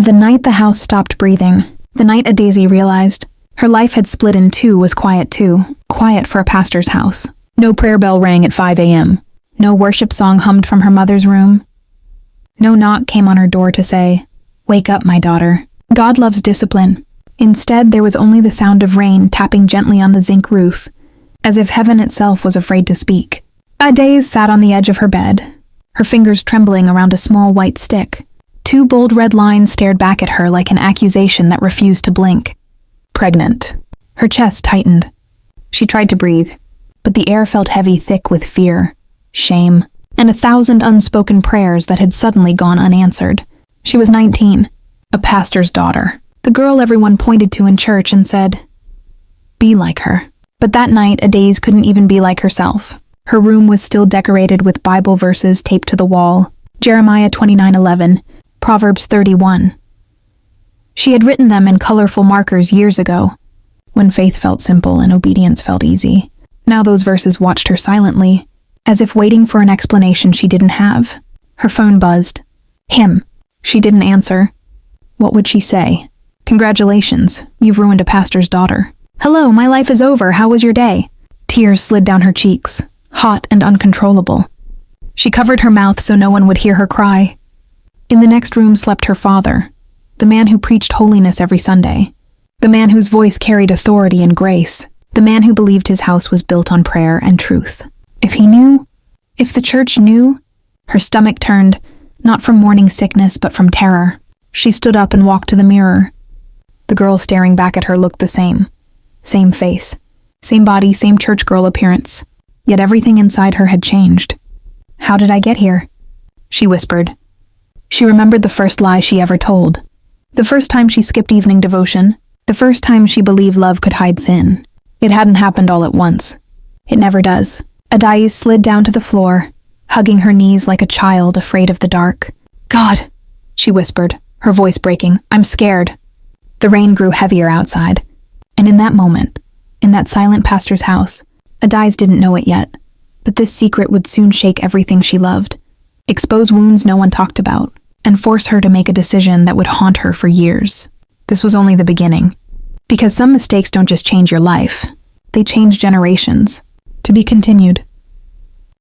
The night the house stopped breathing, the night Adaisy realized her life had split in two, was quiet too. Quiet for a pastor's house. No prayer bell rang at 5 a.m. No worship song hummed from her mother's room. No knock came on her door to say, "Wake up, my daughter. God loves discipline." Instead, there was only the sound of rain tapping gently on the zinc roof, as if heaven itself was afraid to speak. Adaisy sat on the edge of her bed, her fingers trembling around a small white stick. Two bold red lines stared back at her like an accusation that refused to blink. Pregnant. Her chest tightened. She tried to breathe, but the air felt heavy, thick with fear, shame, and 1,000 unspoken prayers that had suddenly gone unanswered. She was 19, a pastor's daughter, the girl everyone pointed to in church and said, "Be like her." But that night, Adaisy couldn't even be like herself. Her room was still decorated with Bible verses taped to the wall. Jeremiah 29:11, Proverbs 31. She had written them in colorful markers years ago, when faith felt simple and obedience felt easy. Now those verses watched her silently, as if waiting for an explanation she didn't have. Her phone buzzed. Him. She didn't answer. What would she say? "Congratulations, you've ruined a pastor's daughter." "Hello, my life is over, how was your day?" Tears slid down her cheeks, hot and uncontrollable. She covered her mouth so no one would hear her cry. In the next room slept her father, the man who preached holiness every Sunday, the man whose voice carried authority and grace, the man who believed his house was built on prayer and truth. If he knew, if the church knew, her stomach turned, not from morning sickness but from terror. She stood up and walked to the mirror. The girl staring back at her looked the same. Same face, same body, same church girl appearance. Yet everything inside her had changed. "How did I get here?" she whispered. She remembered the first lie she ever told. The first time she skipped evening devotion. The first time she believed love could hide sin. It hadn't happened all at once. It never does. Adaisy slid down to the floor, hugging her knees like a child afraid of the dark. "God," she whispered, her voice breaking, "I'm scared." The rain grew heavier outside, and in that moment, in that silent pastor's house, Adaisy didn't know it yet, but this secret would soon shake everything she loved, expose wounds no one talked about, and force her to make a decision that would haunt her for years. This was only the beginning, because some mistakes don't just change your life, they change generations. To be continued.